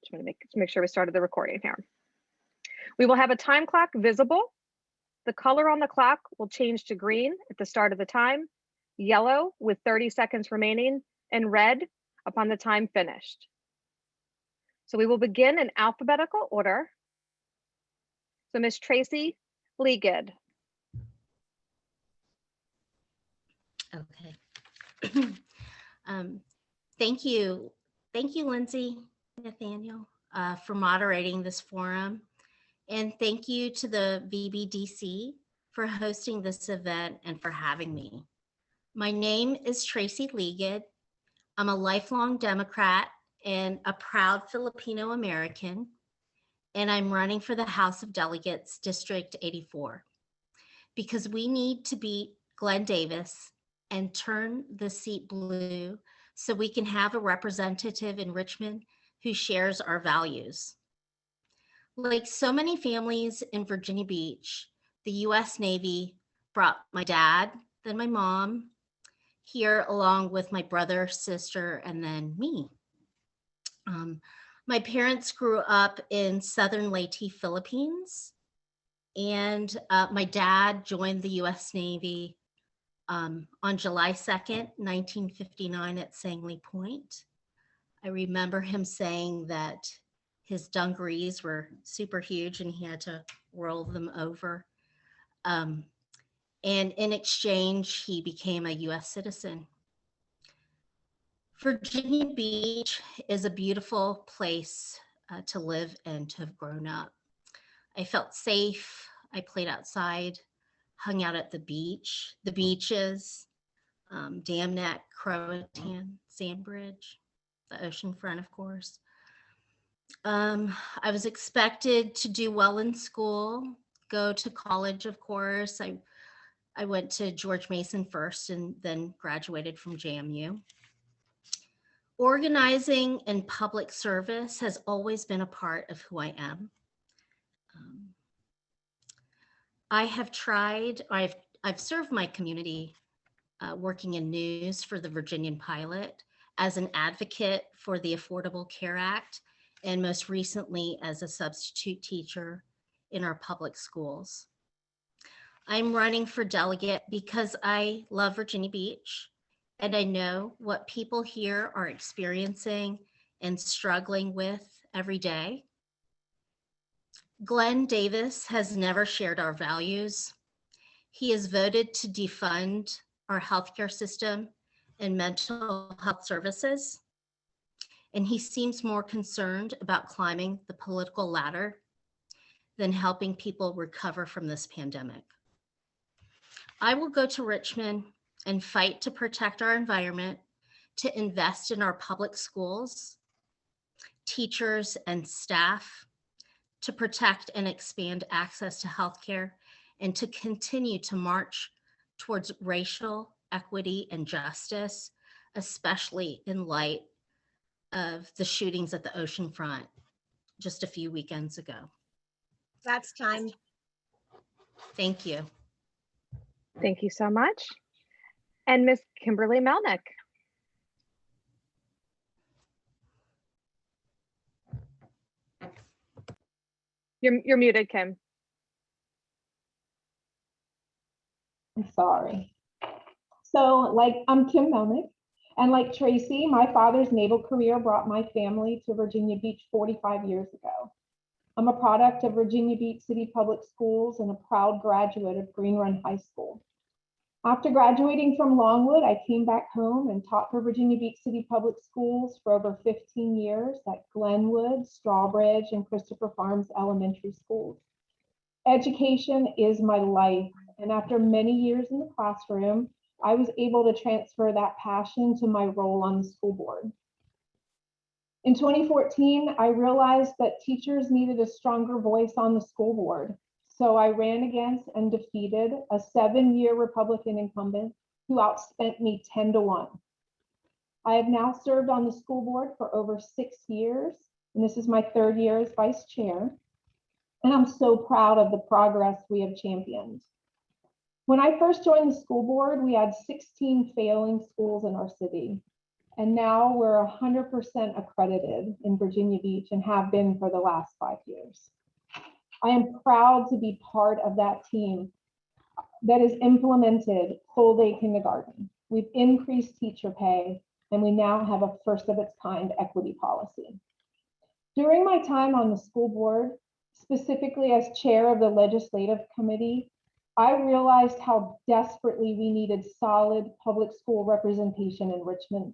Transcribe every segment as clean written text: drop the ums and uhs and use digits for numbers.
Just want to make sure we started the recording here. We will have a time clock visible. The color on the clock will change to green at the start of the time, yellow with 30 seconds remaining, and red upon the time finished. So we will begin in alphabetical order. So Miss Tracie Liguid. Okay. Thank you, Lindsay, Nathaniel, for moderating this forum. And thank you to the VBDC for hosting this event and for having me. My name is Tracie Liguid. I'm a lifelong Democrat and a proud Filipino American, and I'm running for the House of Delegates, District 84, because we need to beat Glenn Davis and turn the seat blue so we can have a representative in Richmond who shares our values. Like so many families in Virginia Beach, the US Navy brought my dad, then my mom, here along with my brother, sister, and then me. My parents grew up in Southern Leyte, Philippines, and my dad joined the US Navy on July 2nd, 1959 at Sangley Point. I remember him saying that his dungarees were super huge and he had to roll them over. And in exchange, he became a US citizen. Virginia Beach is a beautiful place to live and to have grown up. I felt safe. I played outside, hung out at the beach, the beaches, Dam Neck, Croatan, Sandbridge, the ocean front, of course. I was expected to do well in school, go to college, of course. I went to George Mason first and then graduated from JMU. Organizing and public service has always been a part of who I am. I've served my community working in news for the Virginian Pilot, as an advocate for the Affordable Care Act, and most recently as a substitute teacher in our public schools. I'm running for delegate because I love Virginia Beach, and I know what people here are experiencing and struggling with every day. Glenn Davis has never shared our values. He has voted to defund our healthcare system and mental health services. And he seems more concerned about climbing the political ladder than helping people recover from this pandemic. I will go to Richmond and fight to protect our environment, to invest in our public schools, teachers and staff, to protect and expand access to healthcare, and to continue to march towards racial equity and justice, especially in light of the shootings at the oceanfront just a few weekends ago. That's time. Thank you. Thank you so much. And Miss Kimberly Melnyk. You're muted, Kim. I'm sorry. So I'm Kim Melnyk, and like Tracie, my father's naval career brought my family to Virginia Beach 45 years ago. I'm a product of Virginia Beach City Public Schools and a proud graduate of Green Run High School. After graduating from Longwood, I came back home and taught for Virginia Beach City Public Schools for over 15 years at Glenwood, Strawbridge, and Christopher Farms Elementary Schools. Education is my life, and after many years in the classroom, I was able to transfer that passion to my role on the school board. In 2014, I realized that teachers needed a stronger voice on the school board. So I ran against and defeated a 7-year Republican incumbent who outspent me 10-1. I have now served on the school board for over 6 years, and this is my 3rd year as vice chair. And I'm so proud of the progress we have championed. When I first joined the school board, we had 16 failing schools in our city. And now we're 100% accredited in Virginia Beach and have been for the last 5 years. I am proud to be part of that team that has implemented full day kindergarten. We've increased teacher pay, and we now have a first of its kind equity policy. During my time on the school board, specifically as chair of the legislative committee, I realized how desperately we needed solid public school representation in Richmond.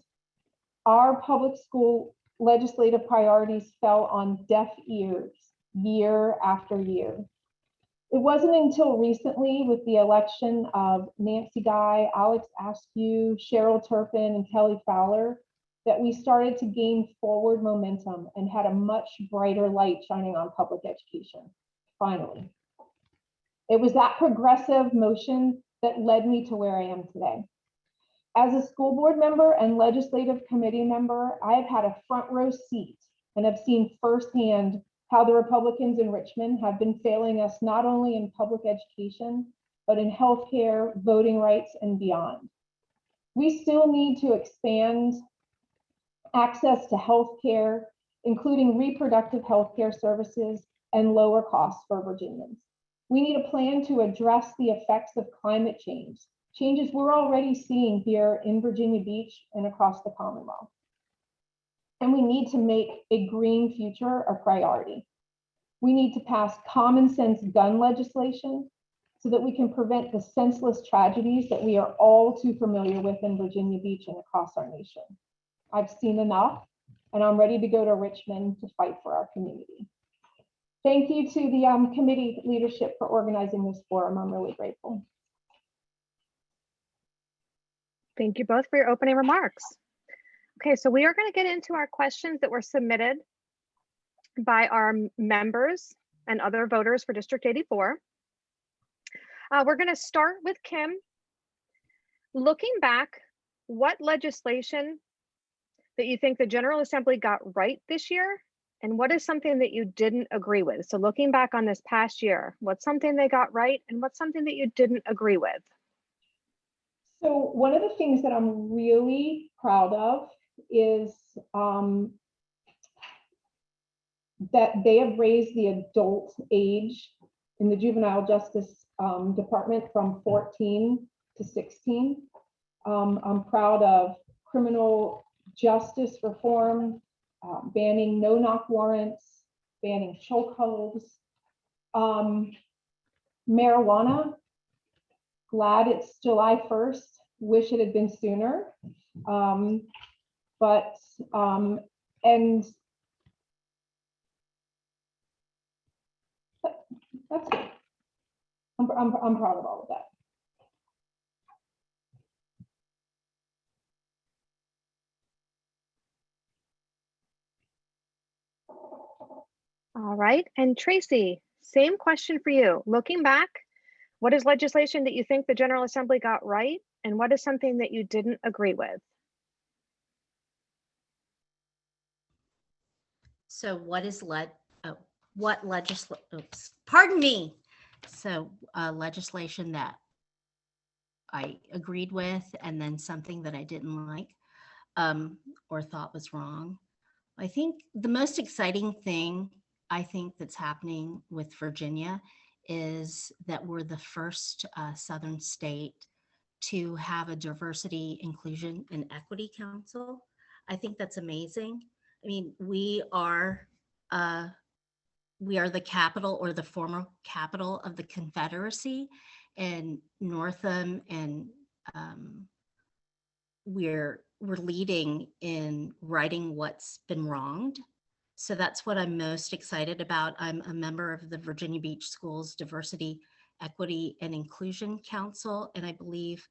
Our public school legislative priorities fell on deaf ears year after year. It wasn't until recently with the election of Nancy Guy, Alex Askew, Cheryl Turpin, and Kelly Fowler that we started to gain forward momentum and had a much brighter light shining on public education, finally. It was that progressive motion that led me to where I am today. As a school board member and legislative committee member, I have had a front row seat and have seen firsthand how the Republicans in Richmond have been failing us not only in public education, but in healthcare, voting rights, and beyond. We still need to expand access to healthcare, including reproductive healthcare services and lower costs for Virginians. We need a plan to address the effects of climate change, changes we're already seeing here in Virginia Beach and across the Commonwealth. And we need to make a green future a priority. We need to pass common sense gun legislation so that we can prevent the senseless tragedies that we are all too familiar with in Virginia Beach and across our nation. I've seen enough, and I'm ready to go to Richmond to fight for our community. Thank you to the committee leadership for organizing this forum. I'm really grateful. Thank you both for your opening remarks. Okay, so we are going to get into our questions that were submitted by our members and other voters for District 84. We're going to start with Kim. Looking back, what legislation that you think the General Assembly got right this year, and what is something that you didn't agree with? So looking back on this past year, what's something they got right and what's something that you didn't agree with? So one of the things that I'm really proud of is that they have raised the adult age in the juvenile justice department from 14 to 16. I'm proud of criminal justice reform, banning no-knock warrants, banning chokeholds, marijuana. Glad it's July 1st. Wish it had been sooner. And that's good. I'm proud of all of that. All right, and Tracie, same question for you. Looking back, what is legislation that you think the General Assembly got right, and what is something that you didn't agree with? So pardon me. So legislation that I agreed with, and then something that I didn't like or thought was wrong. I think the most exciting thing I think that's happening with Virginia is that we're the first Southern state to have a diversity, inclusion, and equity council. I think that's amazing. I mean, we are the capital, or the former capital, of the Confederacy in Northam, and we're leading in righting what's been wronged. So that's what I'm most excited about. I'm a member of the Virginia Beach Schools Diversity, Equity, and Inclusion Council, and I believe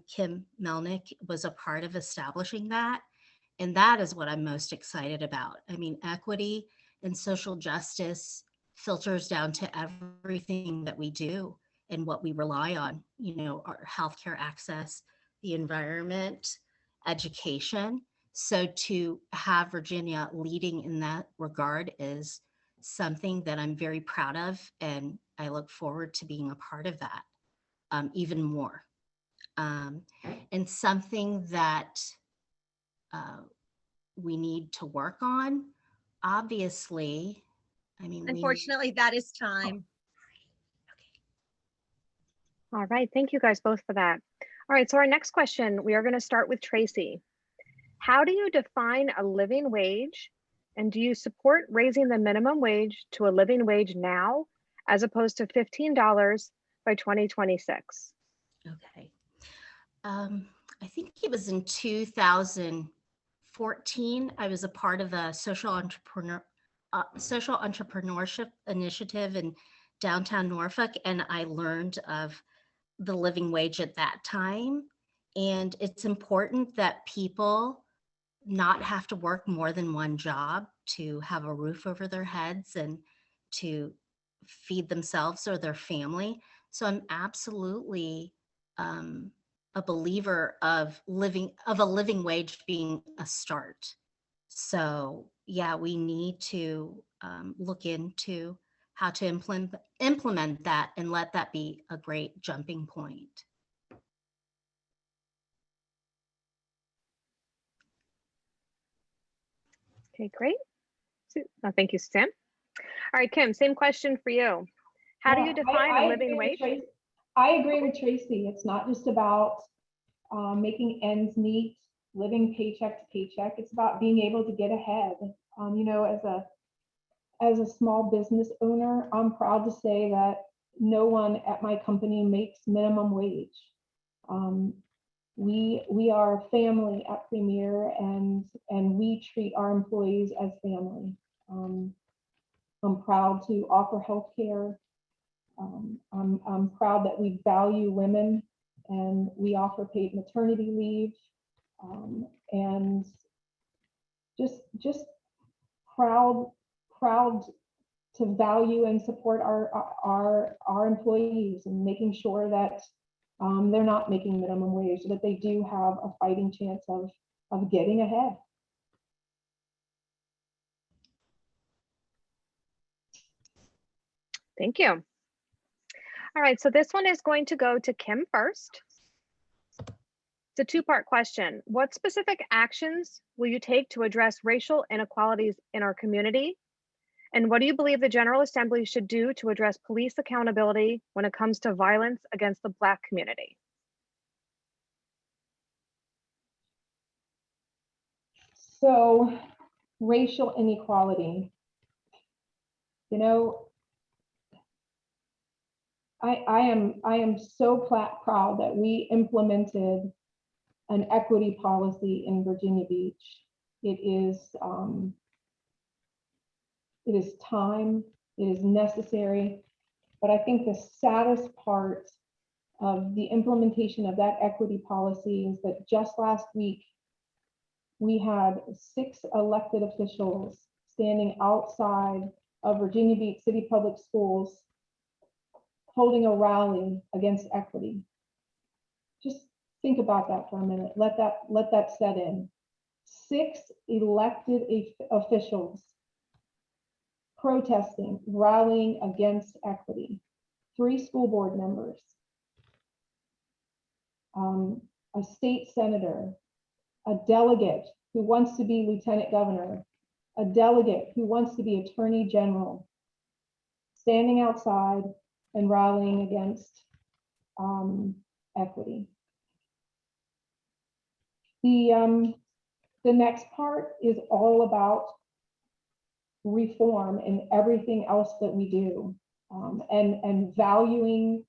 Kim Melnyk was a part of establishing that. And that is what I'm most excited about. I mean, equity and social justice filters down to everything that we do and what we rely on, you know, our healthcare access, the environment, education. So to have Virginia leading in that regard is something that I'm very proud of, and I look forward to being a part of that even more. And something that we need to work on. Obviously, I mean, Unfortunately, that is time. All right, thank you guys both for that. All right, so our next question, we are going to start with Tracie. How do you define a living wage? And do you support raising the minimum wage to a living wage now, as opposed to $15 by 2026? Okay. I think it was in 2014, I was a part of a social entrepreneurship initiative in downtown Norfolk, and I learned of the living wage at that time. And it's important that people not have to work more than one job to have a roof over their heads and to feed themselves or their family. So I'm absolutely a believer of a living wage being a start. So yeah, we need to look into how to implement that and let that be a great jumping point. Okay, great. Thank you, Suzanne. All right, Kim, same question for you. How do you define a living wage? I agree with Tracie. It's not just about making ends meet, living paycheck to paycheck. It's about being able to get ahead. You know, as a small business owner, I'm proud to say that no one at my company makes minimum wage. We are a family at Premier, and we treat our employees as family. I'm proud to offer health care. I'm proud that we value women and we offer paid maternity leave, and just proud to value and support our employees and making sure that they're not making minimum wage, so that they do have a fighting chance of getting ahead. Thank you. All right, so this one is going to go to Kim first. It's a two-part question. What specific actions will you take to address racial inequalities in our community? And what do you believe the General Assembly should do to address police accountability when it comes to violence against the Black community? So, racial inequality. You know, I am so proud that we implemented an equity policy in Virginia Beach. It is time, it is necessary, but I think the saddest part of the implementation of that equity policy is that just last week, we had 6 elected officials standing outside of Virginia Beach City Public Schools holding a rally against equity. Just think about that for a minute. Let that set in. 6 elected officials protesting, rallying against equity. 3 school board members, a state senator, a delegate who wants to be lieutenant governor, a delegate who wants to be attorney general, standing outside and rallying against equity. The next part is all about reform in everything else that we do, and valuing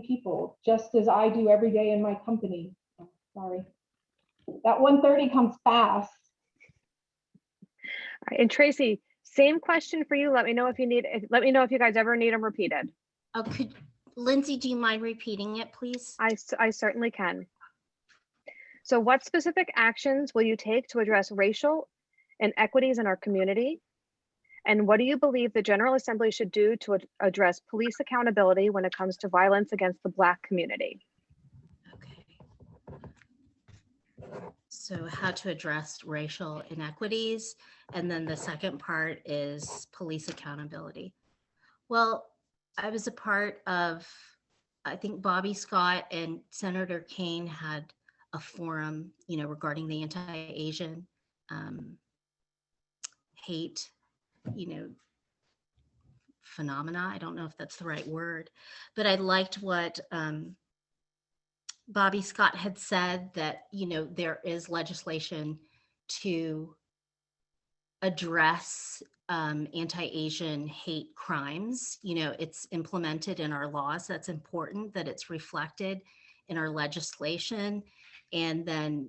people, just as I do every day in my company. Oh, sorry, that 1:30 comes fast. All right, and Tracie, same question for you. Let me know if you guys ever need them repeated. Oh, Lindsay, do you mind repeating it, please? I certainly can. So what specific actions will you take to address racial inequities in our community? And what do you believe the General Assembly should do to address police accountability when it comes to violence against the Black community? Okay. So how to address racial inequities. And then the second part is police accountability. Well, I was a part of, I think Bobby Scott and Senator Kane had a forum, regarding the anti-Asian hate, phenomena. I don't know if that's the right word, but I liked what Bobby Scott had said, that, there is legislation to address anti-Asian hate crimes. It's implemented in our laws. That's important that it's reflected in our legislation. And then,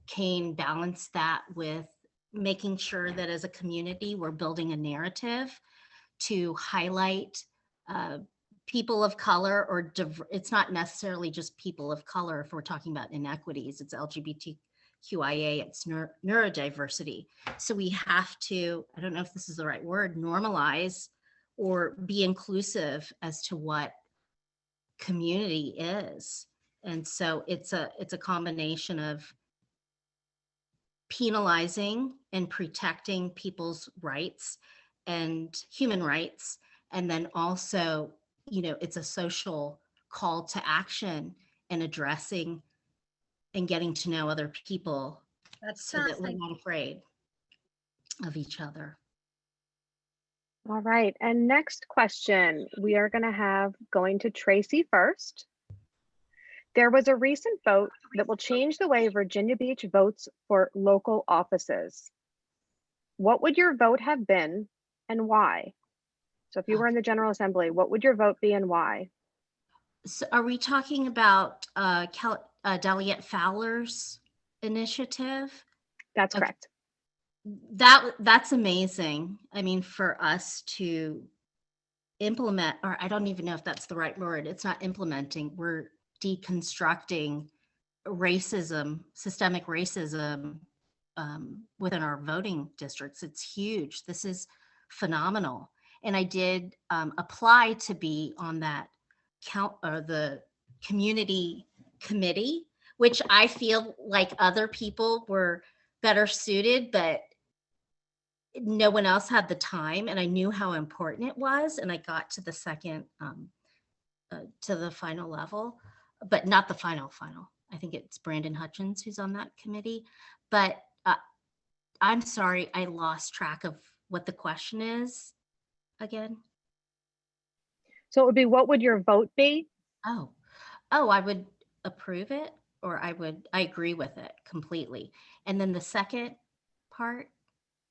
Kane balanced that with making sure that as a community, we're building a narrative to highlight people of color, or it's not necessarily just people of color. If we're talking about inequities, it's LGBTQIA, it's neurodiversity. So we have to, I don't know if this is the right word, normalize or be inclusive as to what community is. And so it's a combination of penalizing and protecting people's rights and human rights. And then also, it's a social call to action and addressing and getting to know other people so that we're not afraid of each other. All right, and next question, we are going to Tracie first. There was a recent vote that will change the way Virginia Beach votes for local offices. What would your vote have been and why? So if you were in the General Assembly, what would your vote be and why? So are we talking about Delegate Fowler's initiative? That's Okay. correct. That's amazing. I mean, for us to implement, or I don't even know if that's the right word. It's not implementing. We're deconstructing racism, systemic racism within our voting districts. It's huge. This is phenomenal. And I did apply to be on that the community committee, which I feel like other people were better suited, but no one else had the time, and I knew how important it was. And I got to the second, to the final level, but not the final. I think it's Brandon Hutchins who's on that committee. But I'm sorry, I lost track of what the question is again. So it would be, what would your vote be? Oh, I would approve it, or I agree with it completely. And then the second part,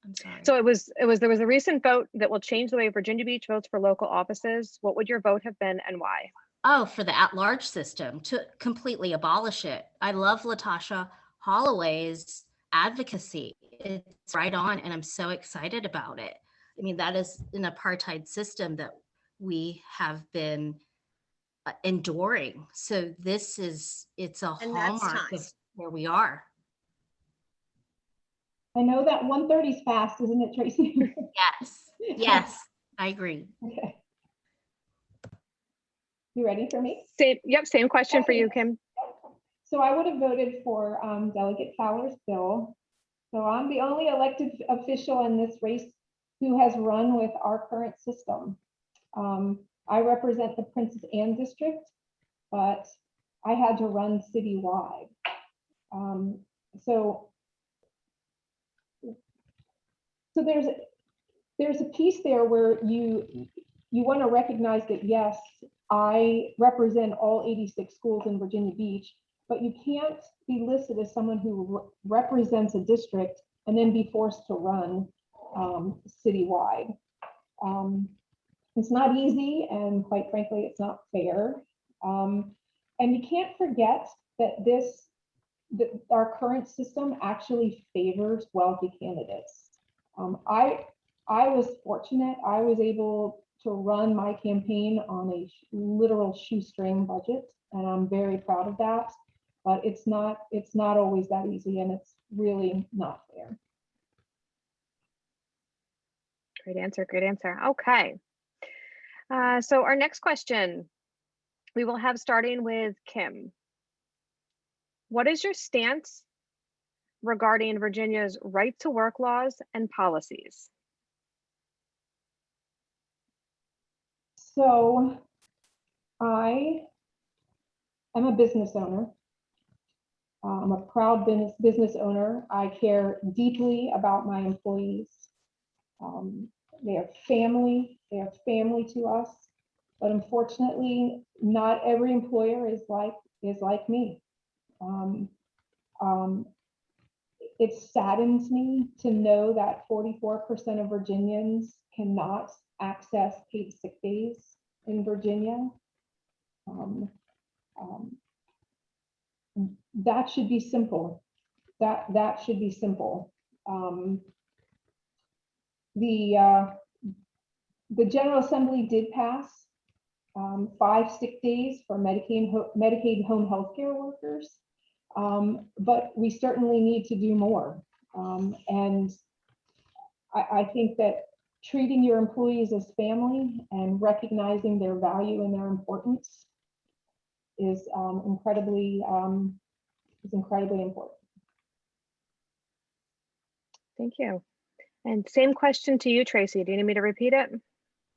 I'm sorry. So there was a recent vote that will change the way Virginia Beach votes for local offices. What would your vote have been and why? Oh, for the at-large system, to completely abolish it. I love Latasha Holloway's advocacy. It's right on, and I'm so excited about it. I mean, that is an apartheid system that we have been enduring. So it's a hallmark of where we are. I know that 1:30 is fast, isn't it, Tracie? Yes, I agree. Okay. You ready for me? Same question for you, Kim. So I would have voted for Delegate Fowler's bill. So I'm the only elected official in this race who has run with our current system. I represent the Princess Anne district, but I had to run citywide. So there's a piece there where you want to recognize that, yes, I represent all 86 schools in Virginia Beach, but you can't be listed as someone who represents a district and then be forced to run citywide. It's not easy, and quite frankly, it's not fair. And you can't forget that our current system actually favors wealthy candidates. I was fortunate. I was able to run my campaign on a literal shoestring budget, and I'm very proud of that. But it's not always that easy, and it's really not fair. Great answer. Okay. So our next question, we will have starting with Kim. What is your stance regarding Virginia's right to work laws and policies? So I am a business owner. I'm a proud business owner. I care deeply about my employees. They are family. They are family to us. But unfortunately, not every employer is like me. It saddens me to know that 44% of Virginians cannot access paid sick days in Virginia. That should be simple. That should be simple. The General Assembly did pass 5 sick days for Medicaid home health care workers, but we certainly need to do more. And I think that treating your employees as family and recognizing their value and their importance is incredibly important. Thank you. And same question to you, Tracie. Do you need me to repeat it?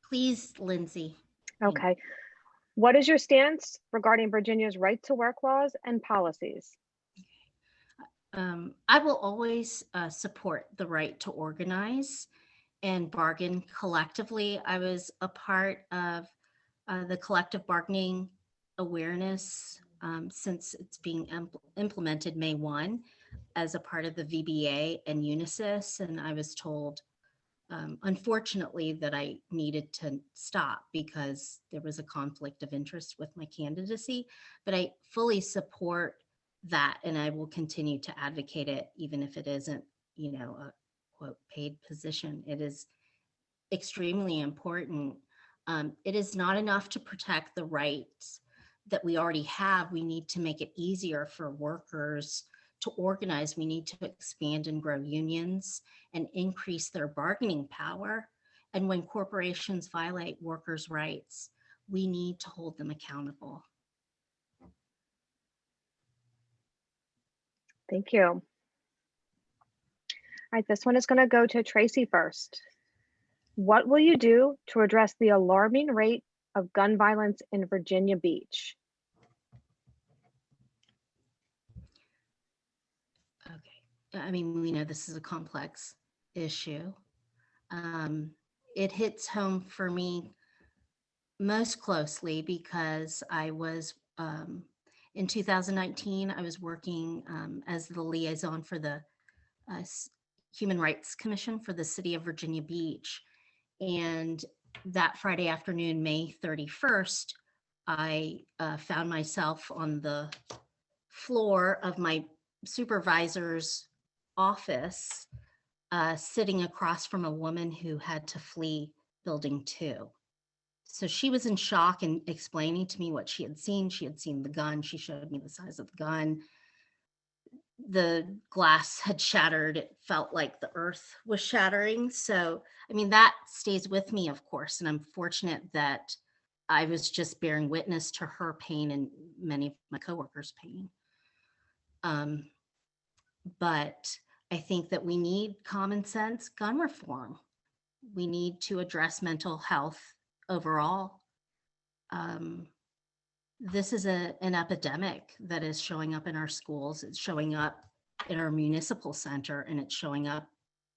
Please, Lindsay. Okay. What is your stance regarding Virginia's right to work laws and policies? I will always support the right to organize and bargain collectively. I was a part of the collective bargaining awareness since it's being implemented May 1 as a part of the VBA and Unisys. And I was told, unfortunately, that I needed to stop because there was a conflict of interest with my candidacy. But I fully support that, and I will continue to advocate it, even if it isn't, a quote paid position. It is extremely important. It is not enough to protect the rights that we already have. We need to make it easier for workers to organize. We need to expand and grow unions and increase their bargaining power. And when corporations violate workers' rights, we need to hold them accountable. Thank you. All right, this one is going to go to Tracie first. What will you do to address the alarming rate of gun violence in Virginia Beach? Okay, I mean, we know this is a complex issue. It hits home for me most closely because I was, in 2019, I was working as the liaison for the Human Rights Commission for the city of Virginia Beach. And that Friday afternoon, May 31st, I found myself on the floor of my supervisor's office, sitting across from a woman who had to flee building 2. So she was in shock and explaining to me what she had seen. She had seen the gun. She showed me the size of the gun. The glass had shattered. It felt like the earth was shattering. So, I mean, that stays with me, of course. And I'm fortunate that I was just bearing witness to her pain and many of my coworkers' pain. But I think that we need common sense gun reform. We need to address mental health overall. This is an epidemic that is showing up in our schools. It's showing up in our municipal center, and it's showing up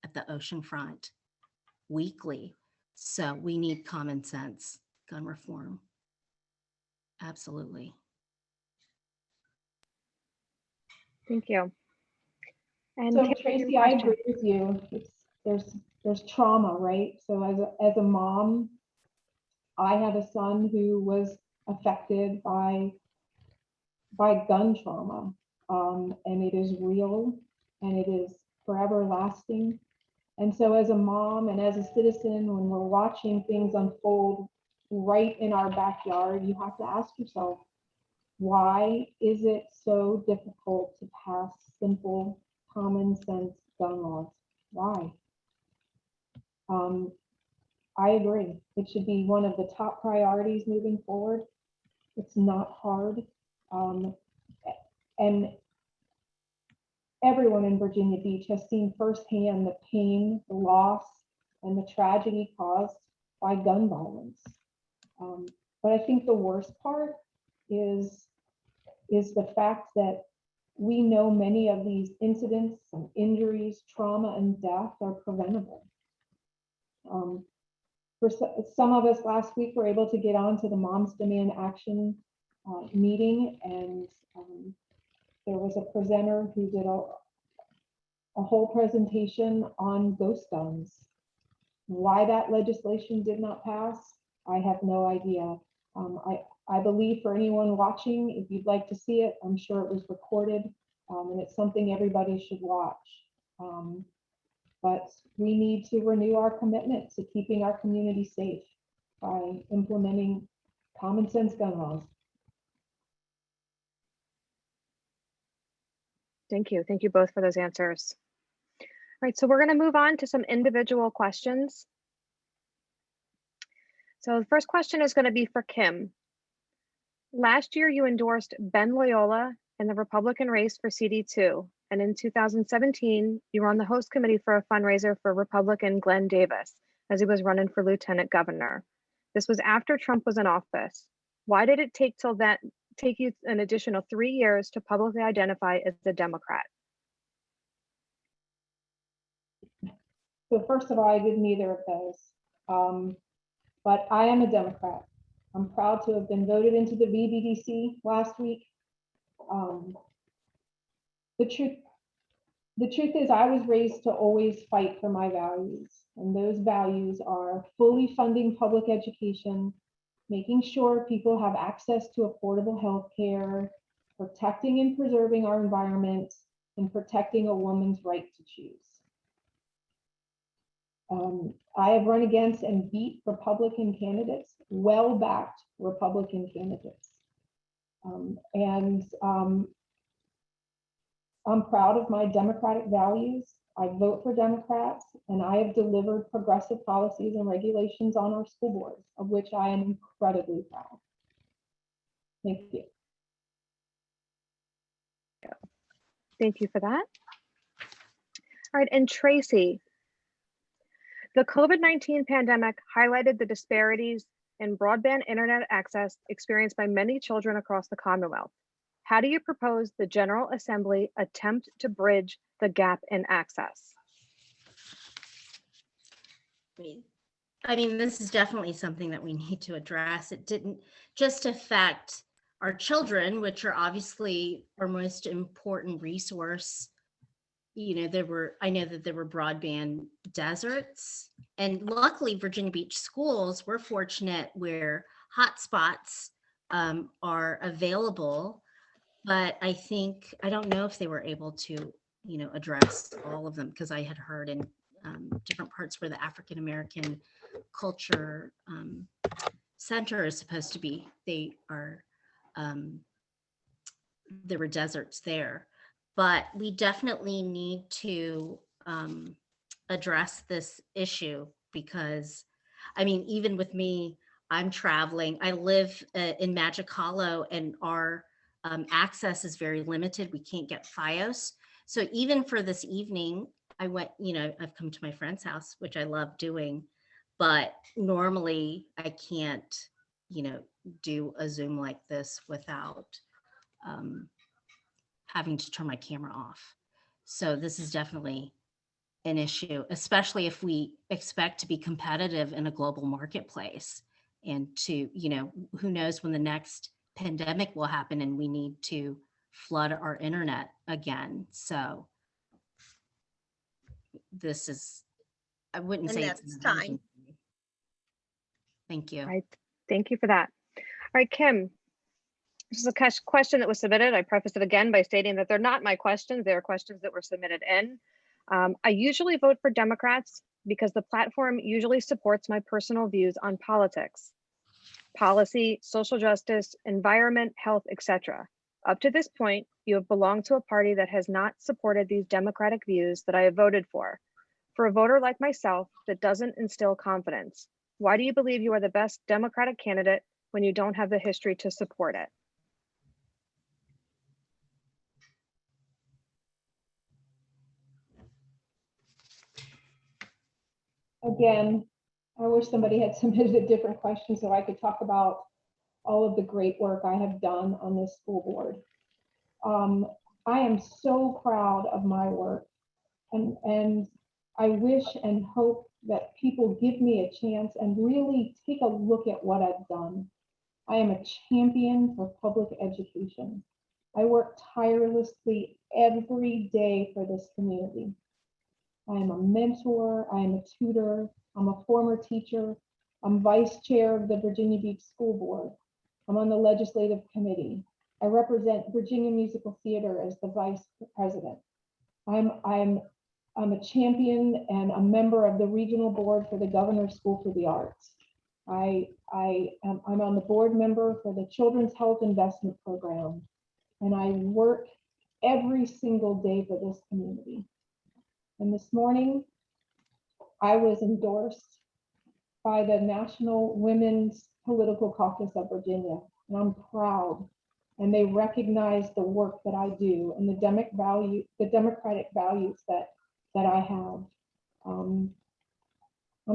at the oceanfront weekly. So we need common sense gun reform. Absolutely. Thank you. And So Kim, Tracie, your I question. agree with you. There's trauma, right? So as a mom, I have a son who was affected by gun trauma, and it is real and it is forever lasting. And so as a mom and as a citizen, when we're watching things unfold right in our backyard, you have to ask yourself, why is it so difficult to pass simple, common sense gun laws? Why? I agree. It should be one of the top priorities moving forward. It's not hard. And everyone in Virginia Beach has seen firsthand the pain, the loss, and the tragedy caused by gun violence. But I think the worst part is the fact that we know many of these incidents and injuries, trauma, and death are preventable. For some of us last week were able to get on to the Moms Demand Action meeting, and there was a presenter who did a whole presentation on ghost guns. Why that legislation did not pass, I have no idea. I believe for anyone watching, if you'd like to see it, I'm sure it was recorded, and it's something everybody should watch. But we need to renew our commitment to keeping our community safe by implementing common sense gun laws. Thank you. Thank you both for those answers. All right, so we're going to move on to some individual questions. So the first question is going to be for Kim. Last year, you endorsed Ben Loyola in the Republican race for CD2. And in 2017, you were on the host committee for a fundraiser for Republican Glenn Davis as he was running for lieutenant governor. This was after Trump was in office. Why did it take you an additional 3 years to publicly identify as a Democrat? So first of all, I did neither of those. But I am a Democrat. I'm proud to have been voted into the VBDC last week. The truth is I was raised to always fight for my values, and those values are fully funding public education, making sure people have access to affordable health care, protecting and preserving our environment, and protecting a woman's right to choose. I have run against and beat Republican candidates, well-backed Republican candidates. I'm proud of my Democratic values. I vote for Democrats, and I have delivered progressive policies and regulations on our school boards, of which I am incredibly proud. Thank you. Thank you for that. All right, and Tracie, the COVID-19 pandemic highlighted the disparities in broadband internet access experienced by many children across the Commonwealth. How do you propose the General Assembly attempt to bridge the gap in access? I mean, this is definitely something that we need to address. It didn't just affect our children, which are obviously our most important resource. You know, I know that there were broadband deserts, and luckily Virginia Beach schools, we're fortunate where hotspots are available, but I don't know if they were able to, you know, address all of them, because I had heard in different parts where the African American Culture Center is supposed to be, there were deserts there. But we definitely need to address this issue, because, I mean, even with me, I'm traveling. I live in Magic Hollow, and our access is very limited. We can't get FiOS. So even for this evening, I went, you know, I've come to my friend's house, which I love doing, but normally I can't, you know, do a Zoom like this without having to turn my camera off. So this is definitely an issue, especially if we expect to be competitive in a global marketplace, and to, you know, who knows when the next pandemic will happen and we need to flood our internet again. So this is, I wouldn't And say that's it's an time. emergency. Thank you. All right, thank you for that. All right, Kim, this is a question that was submitted. I preface it again by stating that they're not my questions. They're questions that were submitted in. I usually vote for Democrats because the platform usually supports my personal views on politics, policy, social justice, environment, health, etc. Up to this point, you have belonged to a party that has not supported these democratic views that I have voted for. For a voter like myself that doesn't instill confidence, why do you believe you are the best Democratic candidate when you don't have the history to support it? Again, I wish somebody had submitted a different question so I could talk about all of the great work I have done on this school board. I am so proud of my work, and I wish and hope that people give me a chance and really take a look at what I've done. I am a champion for public education. I work tirelessly every day for this community. I am a mentor, I am a tutor, I'm a former teacher, I'm vice chair of the Virginia Beach School Board. I'm on the legislative committee. I represent Virginia Musical Theater as the vice president. I'm a champion and a member of the regional board for the Governor's School for the Arts. I'm on the board member for the Children's Health Investment Program, and I work every single day for this community. And this morning, I was endorsed by the National Women's Political Caucus of Virginia, and I'm proud. And they recognize the work that I do and the democratic values that I have. I'm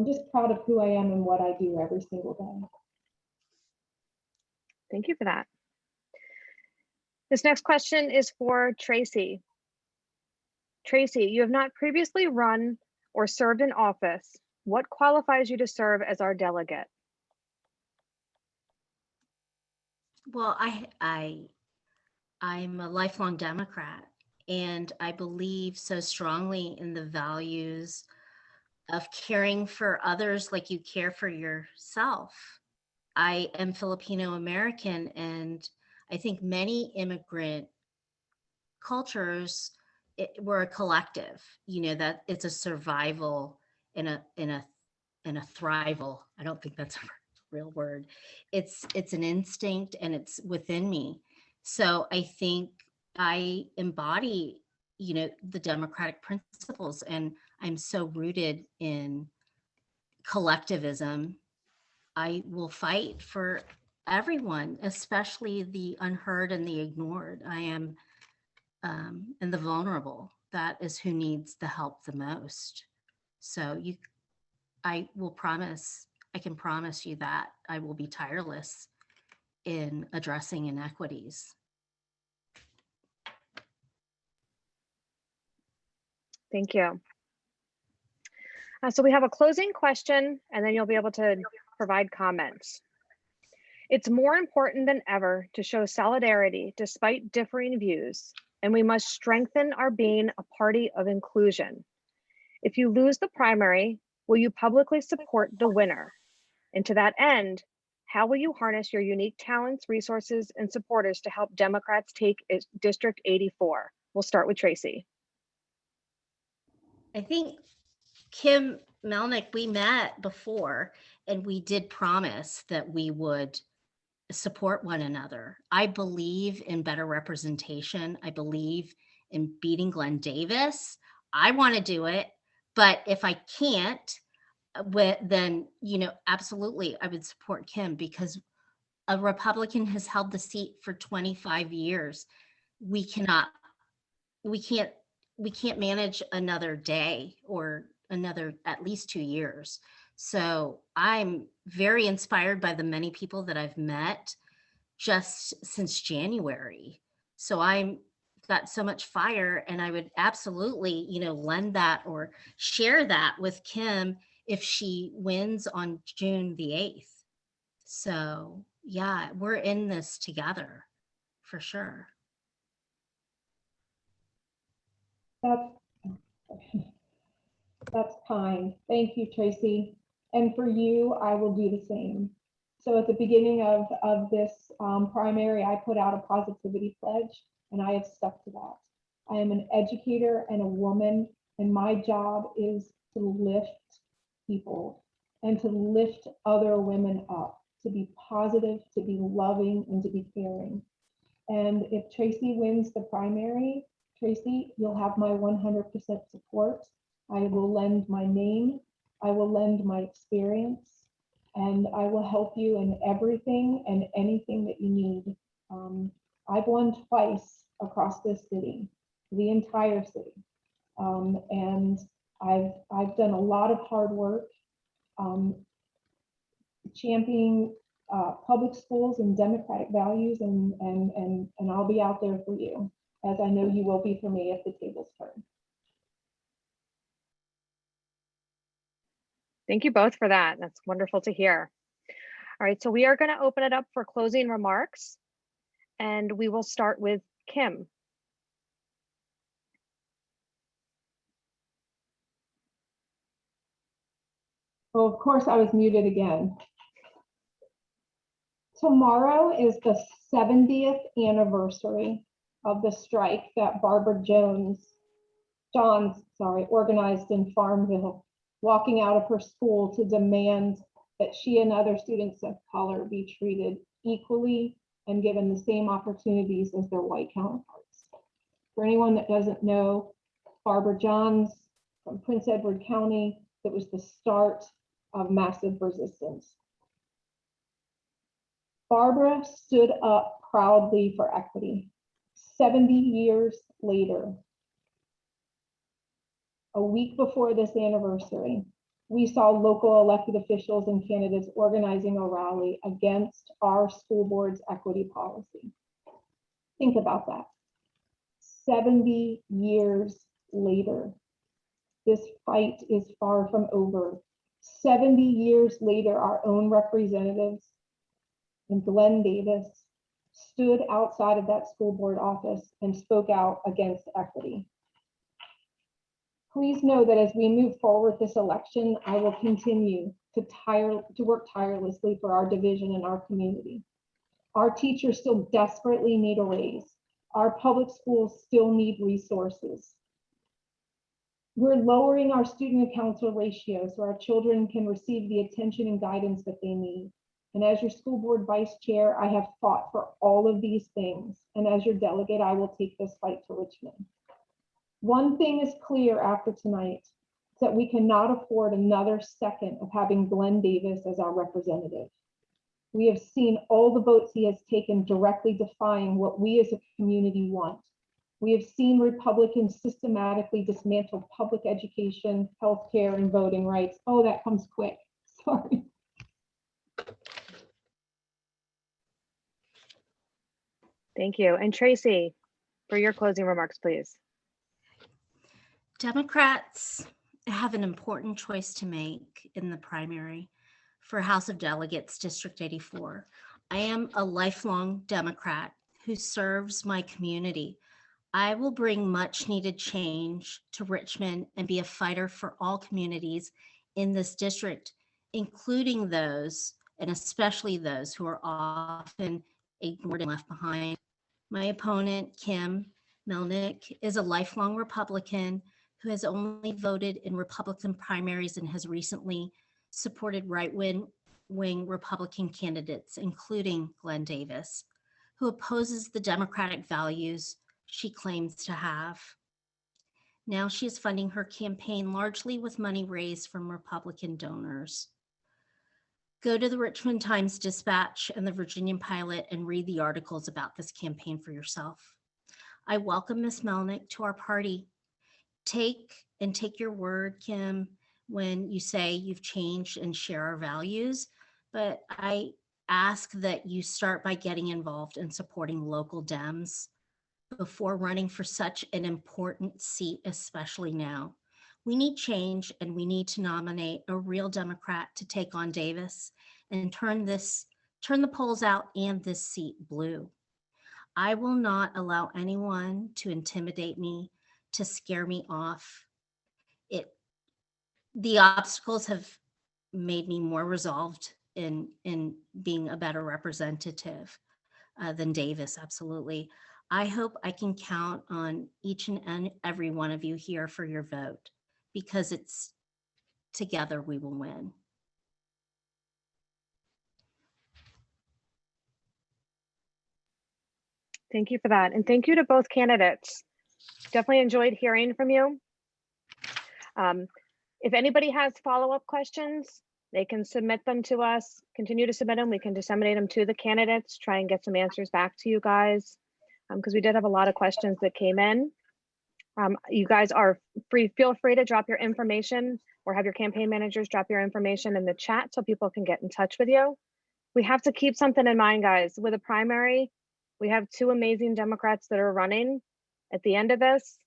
just proud of who I am and what I do every single day. Thank you for that. This next question is for Tracie. Tracie, you have not previously run or served in office. What qualifies you to serve as our delegate? Well, I'm a lifelong Democrat, and I believe so strongly in the values of caring for others like you care for yourself. I am Filipino American, and I think many immigrant cultures, we're a collective, that it's a survival and a thrival. I don't think that's a real word. It's an instinct, and it's within me. So I think I embody, the democratic principles, and I'm so rooted in collectivism. I will fight for everyone, especially the unheard and the ignored. I am and the vulnerable. That is who needs the help the most. So I can promise you that I will be tireless in addressing inequities. Thank you. So we have a closing question, and then you'll be able to provide comments. It's more important than ever to show solidarity despite differing views, and we must strengthen our being a party of inclusion. If you lose the primary, will you publicly support the winner? And to that end, how will you harness your unique talents, resources, and supporters to help Democrats take District 84? We'll start with Tracie. I think Kim Melnyk, we met before, and we did promise that we would support one another. I believe in better representation. I believe in beating Glenn Davis. I want to do it, but if I can't, then, absolutely, I would support Kim, because a Republican has held the seat for 25 years. We can't manage another day or another at least 2 years. So I'm very inspired by the many people that I've met just since January. So I'm got so much fire, and I would absolutely, lend that or share that with Kim if she wins on June the 8th. So yeah, we're in this together for sure. That's kind. Thank you, Tracie. And for you, I will do the same. So at the beginning of this primary, I put out a positivity pledge, and I have stuck to that. I am an educator and a woman, and my job is to lift people and to lift other women up, to be positive, to be loving, and to be caring. And if Tracie wins the primary, Tracie, you'll have my 100% support. I will lend my name, I will lend my experience, and I will help you in everything and anything that you need. I've won twice across this city, the entire city. And I've done a lot of hard work championing public schools and democratic values, and I'll be out there for you. as I know you will be for me if the tables turn. Thank you both for that. That's wonderful to hear. All right, so we are going to open it up for closing remarks, and we will start with Kim. Well, of course, I was muted again. Tomorrow is the 70th anniversary of the strike that Barbara Johns organized in Farmville, walking out of her school to demand that she and other students of color be treated equally and given the same opportunities as their white counterparts. For anyone that doesn't know, Barbara Johns from Prince Edward County, that was the start of massive resistance. Barbara stood up proudly for equity. 70 years later, a week before this anniversary, we saw local elected officials and candidates organizing a rally against our school board's equity policy. Think about that. 70 years later, this fight is far from over. 70 years later, our own representatives and Glenn Davis stood outside of that school board office and spoke out against equity. Please know that as we move forward this election, I will continue to work tirelessly for our division and our community. Our teachers still desperately need a raise. Our public schools still need resources. We're lowering our student to counselor ratio so our children can receive the attention and guidance that they need. And as your school board vice chair, I have fought for all of these things. And as your delegate, I will take this fight to Richmond. One thing is clear after tonight, is that we cannot afford another second of having Glenn Davis as our representative. We have seen all the votes he has taken directly defying what we as a community want. We have seen Republicans systematically dismantle public education, healthcare, and voting rights. Oh, that comes quick. Sorry. Thank you. And Tracie, for your closing remarks, please. Democrats have an important choice to make in the primary for House of Delegates District 84. I am a lifelong Democrat who serves my community. I will bring much needed change to Richmond and be a fighter for all communities in this district, including those, and especially those who are often ignored and left behind. My opponent, Kim Melnyk, is a lifelong Republican who has only voted in Republican primaries and has recently supported right-wing Republican candidates, including Glenn Davis, who opposes the democratic values she claims to have. Now she is funding her campaign largely with money raised from Republican donors. Go to the Richmond Times-Dispatch and the Virginian Pilot and read the articles about this campaign for yourself. I welcome Ms. Melnyk to our party. Take your word, Kim, when you say you've changed and share our values, but I ask that you start by getting involved in supporting local Dems before running for such an important seat, especially now. We need change, and we need to nominate a real Democrat to take on Davis and turn the polls out and this seat blue. I will not allow anyone to intimidate me, to scare me off. The obstacles have made me more resolved in being a better representative than Davis, absolutely. I hope I can count on each and every one of you here for your vote, because it's together we will win. Thank you for that. And thank you to both candidates. Definitely enjoyed hearing from you. If anybody has follow-up questions, they can submit them to us, continue to submit them. We can disseminate them to the candidates, try and get some answers back to you guys, because we did have a lot of questions that came in. You guys are feel free to drop your information or have your campaign managers drop your information in the chat so people can get in touch with you. We have to keep something in mind, guys. With a primary, we have two amazing Democrats that are running. At the end of this,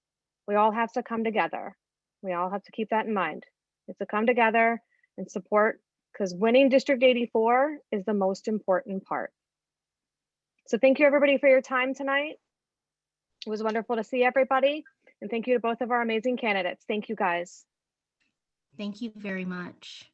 we all have to come together. We all have to keep that in mind. We have to come together and support, because winning District 84 is the most important part. So thank you everybody for your time tonight. It was wonderful to see everybody. And thank you to both of our amazing candidates. Thank you guys. Thank you very much.